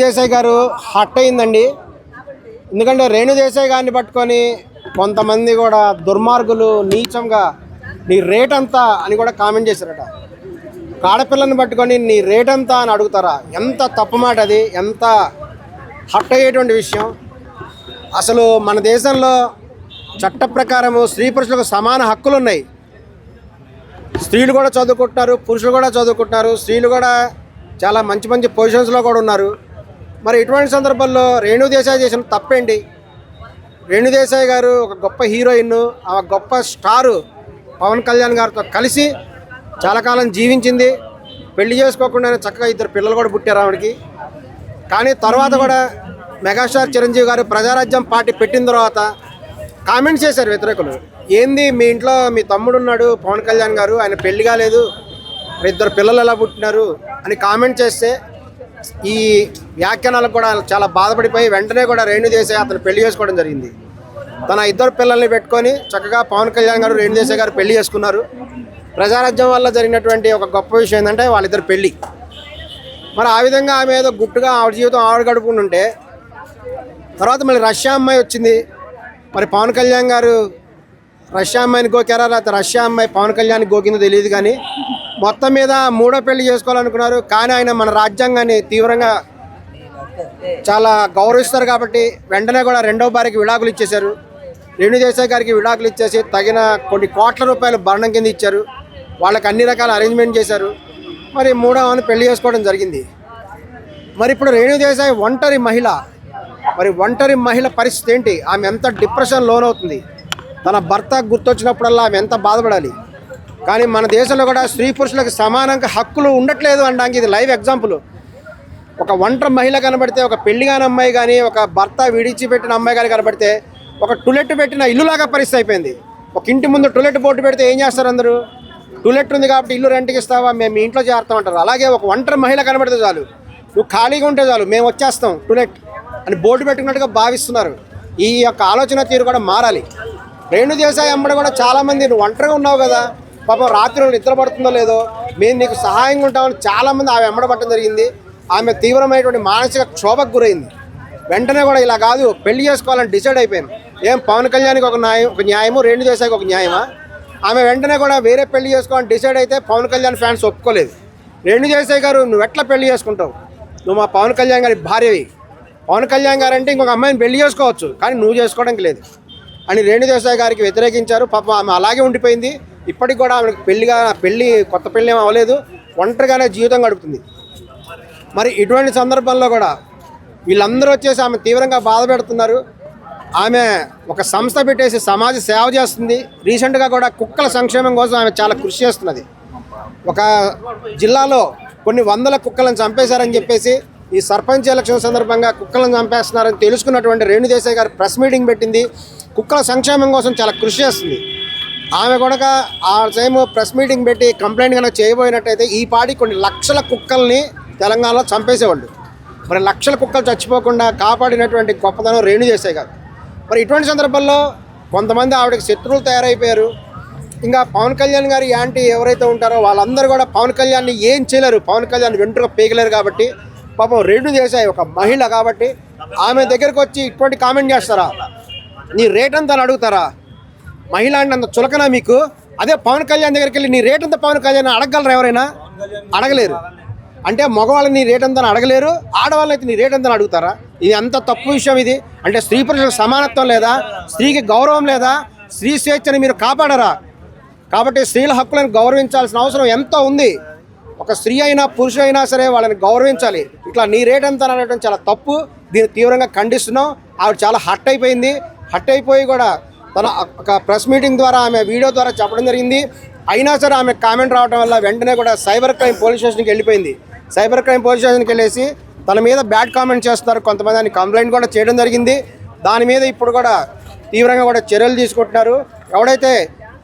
దేశాయ్ గారు హట్ అయిందండి. ఎందుకంటే రేణు దేశాయ్ గారిని పట్టుకొని కొంతమంది కూడా దుర్మార్గులు నీచంగా నీ రేట్ అంతా అని కూడా కామెంట్ చేశారట. ఆడపిల్లని పట్టుకొని నీ రేట్ అంతా అని అడుగుతారా? ఎంత తప్పు మాట అది, ఎంత హట్ అయ్యేటువంటి విషయం. అసలు మన దేశంలో చట్ట ప్రకారము స్త్రీ పురుషులకు సమాన హక్కులు ఉన్నాయి. స్త్రీలు కూడా చదువుకుంటున్నారు, పురుషులు కూడా చదువుకుంటున్నారు, స్త్రీలు కూడా చాలా మంచి మంచి పొజిషన్స్లో కూడా ఉన్నారు. మరి ఇటువంటి సందర్భాల్లో రేణు దేశాయ్ చేసిన తప్పేంటి? రేణు దేశాయ్ గారు ఒక గొప్ప హీరోయిన్, ఆ గొప్ప స్టారు పవన్ కళ్యాణ్ గారితో కలిసి చాలా కాలం జీవించింది. పెళ్లి చేసుకోకుండా చక్కగా 2 పిల్లలు కూడా పుట్టారు ఆవిడకి. కానీ తర్వాత కూడా మెగాస్టార్ చిరంజీవి గారు ప్రజారాజ్యం పార్టీ పెట్టిన తర్వాత కామెంట్స్ చేశారు వ్యతిరేకులు. ఏంది మీ ఇంట్లో మీ తమ్ముడు ఉన్నాడు పవన్ కళ్యాణ్ గారు, ఆయన పెళ్లి కాలేదు, 2 పిల్లలు ఎలా పుట్టినారు అని కామెంట్ చేస్తే ఈ వ్యాఖ్యానాలకు కూడా చాలా బాధపడిపోయి వెంటనే కూడా రేణు దేశాయ్ అతను పెళ్లి చేసుకోవడం జరిగింది. తన 2 పిల్లల్ని పెట్టుకొని చక్కగా పవన్ కళ్యాణ్ గారు రేణు దేశాయ్ గారు పెళ్లి చేసుకున్నారు. ప్రజారాజ్యం వల్ల జరిగినటువంటి ఒక గొప్ప విషయం ఏంటంటే వాళ్ళిద్దరు పెళ్ళి. మరి ఆ విధంగా ఆమె ఏదో గుట్టుగా ఆవిడ జీవితం ఆవిడ గడుపుకుంటుంటే తర్వాత మళ్ళీ రష్యా అమ్మాయి వచ్చింది. మరి పవన్ కళ్యాణ్ గారు రష్యా అమ్మాయిని గోకారా, లేకపోతే రష్యా అమ్మాయి పవన్ కళ్యాణ్కి గోకిందో తెలియదు. కానీ మొత్తం మీద 3వ పెళ్లి చేసుకోవాలనుకున్నారు. కానీ ఆయన మన రాజ్యాంగాన్ని తీవ్రంగా చాలా గౌరవిస్తారు కాబట్టి వెంటనే కూడా 2వ భార్యకి విడాకులు ఇచ్చేశారు. రేణు దేశాయ్ గారికి విడాకులు ఇచ్చేసి తగిన కొన్ని కోట్ల రూపాయలు భరణం కింద ఇచ్చారు. వాళ్ళకి అన్ని రకాల అరేంజ్మెంట్ చేశారు. మరి 3వ పెళ్లి చేసుకోవడం జరిగింది. మరి ఇప్పుడు రేణు దేశాయ్ ఒంటరి మహిళ. మరి ఒంటరి మహిళ పరిస్థితి ఏంటి? ఆమె ఎంత డిప్రెషన్ లోనవుతుంది? తన భర్త గుర్తొచ్చినప్పుడల్లా ఆమె ఎంత బాధపడాలి? కానీ మన దేశంలో కూడా స్త్రీ పురుషులకు సమానంగా హక్కులు ఉండట్లేదు అనడానికి ఇది లైవ్ ఎగ్జాంపుల్. ఒక ఒంటరి మహిళ కనబడితే, ఒక పెళ్లి కాని అమ్మాయి కానీ, ఒక భర్త విడిచిపెట్టిన అమ్మాయి కానీ కనబడితే ఒక టులెట్ పెట్టిన ఇల్లులాగా పరిస్థితి అయిపోయింది. ఒక ఇంటి ముందు టులెట్ బోర్డు పెడితే ఏం చేస్తారు అందరూ? టులెట్ ఉంది కాబట్టి ఇల్లు రెంట్కి ఇస్తావా, మేము మీ ఇంట్లో చేస్తామంటారు. అలాగే ఒక ఒంటరి మహిళ కనబడితే చాలు, నువ్వు ఖాళీగా ఉంటే చాలు, మేము వచ్చేస్తాం టులెట్ అని బోర్డు పెట్టుకున్నట్టుగా భావిస్తున్నారు. ఈ యొక్క ఆలోచన తీరు కూడా మారాలి. రేణు దేశాయ్ అమ్మడు కూడా చాలామంది నువ్వు ఒంటరిగా ఉన్నావు కదా, పాపం రాత్రి నిద్ర పడుతుందో లేదో, మేము నీకు సహాయంగా ఉంటామని చాలామంది ఆమె వెంబడబట్టడం జరిగింది. ఆమె తీవ్రమైనటువంటి మానసిక క్షోభకు గురైంది. వెంటనే కూడా ఇలా కాదు, పెళ్లి చేసుకోవాలని డిసైడ్ అయిపోయాను. ఏం పవన్ కళ్యాణ్కి ఒక న్యాయము, రేణు దేశాయ్కి ఒక న్యాయమా? ఆమె వెంటనే కూడా వేరే పెళ్లి చేసుకోవాలని డిసైడ్ అయితే పవన్ కళ్యాణ్ ఫ్యాన్స్ ఒప్పుకోలేదు. రేణు దేశాయ్ గారు నువ్వు ఎట్లా పెళ్లి చేసుకుంటావు? నువ్వు మా పవన్ కళ్యాణ్ గారి భార్యవి. పవన్ కళ్యాణ్ గారు అంటే ఇంకొక అమ్మాయిని పెళ్లి చేసుకోవచ్చు, కానీ నువ్వు చేసుకోవడానికి లేదు అని రేణు దేశాయ్ గారికి వ్యతిరేకించారు. పాపం ఆమె అలాగే ఉండిపోయింది. ఇప్పటికి కూడా ఆమెకు పెళ్లి కొత్త పెళ్లి ఏమీ అవ్వలేదు, ఒంటరిగానే జీవితం గడుపుతుంది. మరి ఇటువంటి సందర్భంలో కూడా వీళ్ళందరూ వచ్చేసి ఆమె తీవ్రంగా బాధ పెడుతున్నారు. ఆమె ఒక సంస్థ పెట్టేసి సమాజ సేవ చేస్తుంది. రీసెంట్గా కూడా కుక్కల సంక్షేమం కోసం ఆమె చాలా కృషి చేస్తున్నది. ఒక జిల్లాలో కొన్ని వందల కుక్కలను చంపేశారని చెప్పేసి ఈ సర్పంచ్ ఎలక్షన్ సందర్భంగా కుక్కలను చంపేస్తున్నారని తెలుసుకున్నటువంటి రేణు దేశాయ్ గారు ప్రెస్ మీటింగ్ పెట్టింది. కుక్కల సంక్షేమం కోసం చాలా కృషి చేస్తుంది. ఆమె కూడా ఆ టైం ప్రెస్ మీటింగ్ పెట్టి కంప్లైంట్ కనుక చేయబోయినట్టయితే ఈ పాటి కొన్ని లక్షల కుక్కల్ని తెలంగాణలో చంపేసేవాళ్ళు. మరి లక్షల కుక్కలు చచ్చిపోకుండా కాపాడినటువంటి గొప్పతనం రేణు దేశాయ్ గారు. మరి ఇటువంటి సందర్భాల్లో కొంతమంది ఆవిడకి శత్రువులు తయారైపోయారు. ఇంకా పవన్ కళ్యాణ్ గారి యాంటీ ఎవరైతే ఉంటారో వాళ్ళందరూ కూడా పవన్ కళ్యాణ్ని ఏం చేయలేరు, పవన్ కళ్యాణ్ వెంట్రుక పీకలేరు. కాబట్టి పాపం రేణు దేశాయ్ ఒక మహిళ కాబట్టి ఆమె దగ్గరకు వచ్చి ఇటువంటి కామెంట్ చేస్తారా? నీ రేట్ అంతా అని అడుగుతారా? మహిళ అంటే అంత చులకనా మీకు? అదే పవన్ కళ్యాణ్ దగ్గరికి వెళ్ళి నీ రేట్ అంతా పవన్ కళ్యాణ్ అడగగలరా? ఎవరైనా అడగలేరు. అంటే మగవాళ్ళని నీ రేట్ అంతా అడగలేరు, ఆడవాళ్ళని అయితే నీ రేట్ అంతా అడుగుతారా? ఇది అంత తప్పు విషయం ఇది. అంటే స్త్రీ పురుషులకు సమానత్వం లేదా? స్త్రీకి గౌరవం లేదా? స్త్రీ స్వేచ్ఛని మీరు కాపాడరా? కాబట్టి స్త్రీల హక్కులను గౌరవించాల్సిన అవసరం ఎంతో ఉంది. ఒక స్త్రీ అయినా పురుషుడు సరే వాళ్ళని గౌరవించాలి. ఇట్లా నీ రేట్ అంతా అనడం చాలా తప్పు. దీన్ని తీవ్రంగా ఖండిస్తున్నాం. ఆవిడ చాలా హట్ అయిపోయింది. హట్ అయిపోయి కూడా తన ఒక ప్రెస్ మీటింగ్ ద్వారా ఆమె వీడియో ద్వారా చెప్పడం జరిగింది. అయినా సరే ఆమె కామెంట్ రావడం వల్ల వెంటనే కూడా సైబర్ క్రైమ్ పోలీస్ స్టేషన్కి వెళ్ళిపోయింది. సైబర్ క్రైమ్ పోలీస్ స్టేషన్కి వెళ్ళేసి తన మీద బ్యాడ్ కామెంట్ చేస్తున్నారు కొంతమంది అని కంప్లైంట్ కూడా చేయడం జరిగింది. దాని మీద ఇప్పుడు కూడా తీవ్రంగా కూడా చర్యలు తీసుకుంటున్నారు. ఎవడైతే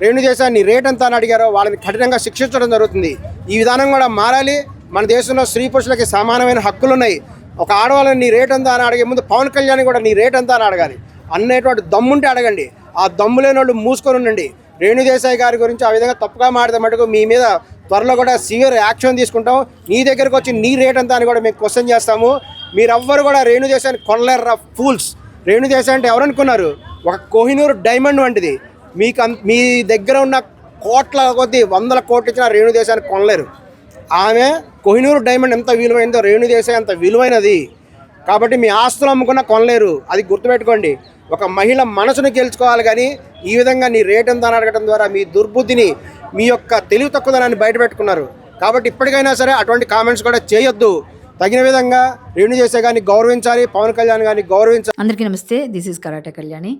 రేణు దేశాయ్ నీ రేట్ అంతా అని అడిగారో వాళ్ళని కఠినంగా శిక్షించడం జరుగుతుంది. ఈ విధానం కూడా మారాలి. మన దేశంలో స్త్రీ పురుషులకి సమానమైన హక్కులు ఉన్నాయి. ఒక ఆడవాళ్ళని నీ రేట్ అంతా అని అడిగే ముందు పవన్ కళ్యాణ్ కూడా నీ రేట్ అంతా అని అడగాలి అనేటువంటి దమ్ముంటే అడగండి. ఆ దమ్ము లేని వాళ్ళు మూసుకొని ఉండండి. రేణు దేశాయ్ గారి గురించి ఆ విధంగా తప్పుగా మాట్లాడితే మటుకు మీ మీద త్వరలో కూడా సివియర్ యాక్షన్ తీసుకుంటాం. నీ దగ్గరకు వచ్చి నీ రేట్ అంతా అని కూడా మేము క్వశ్చన్ చేస్తాము. మీరెవ్వరు కూడా రేణు దేశాన్ని కొనలేరురా ఫూల్స్. రేణు దేశాయ్ అంటే ఎవరనుకున్నారు? ఒక కోహినూర్ డైమండ్ వంటిది. మీ దగ్గర ఉన్న కోట్ల కొద్ది 100 కోట్లు ఇచ్చిన రేణు దేశాన్ని కొనలేరు. ఆమె కోహినూర్ డైమండ్ ఎంత విలువైందో రేణు దేశాయ్ అంత విలువైనది. కాబట్టి మీ ఆస్తులు అమ్ముకున్నా కొనలేరు, అది గుర్తుపెట్టుకోండి. ఒక మహిళ మనసును గెలుచుకోవాలి, కానీ ఈ విధంగా నీ రేట్ ఎంత అని అడగడం ద్వారా మీ దుర్బుద్ధిని, మీ యొక్క తెలివి తక్కువదనాన్ని బయటపెట్టుకున్నారు. కాబట్టి ఇప్పటికైనా సరే అటువంటి కామెంట్స్ కూడా చేయొద్దు. తగిన విధంగా రేణు దేశాయ్ గారిని గౌరవించాలి, పవన్ కళ్యాణ్ గారిని గౌరవించాలి. అందరికీ నమస్తే, దిస్ ఈజ్ కరాటే కళ్యాణి.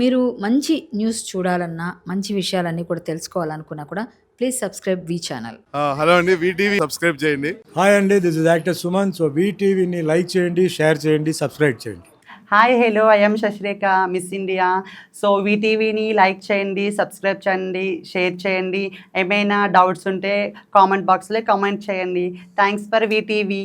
మీరు మంచి న్యూస్ చూడాలన్నా, మంచి విషయాలన్నీ కూడా తెలుసుకోవాలనుకున్నా కూడా ప్లీజ్ సబ్స్క్రైబ్ వి ఛానల్. హలో అండి, వీటీవీ సబ్స్క్రైబ్ చేయండి. హాయ్ అండి, this is actor Suman. So వీటీవీని లైక్ చేయండి, షేర్ చేయండి, సబ్స్క్రైబ్ చేయండి. Hi hello, I am Shashirekha, miss India. So వీటీవీని లైక్ చేయండి, సబ్స్క్రైబ్ చేయండి, షేర్ చేయండి. ఏమైనా డౌట్స్ ఉంటే కామెంట్ బాక్స్లో కామెంట్ చేయండి. Thanks for VTV.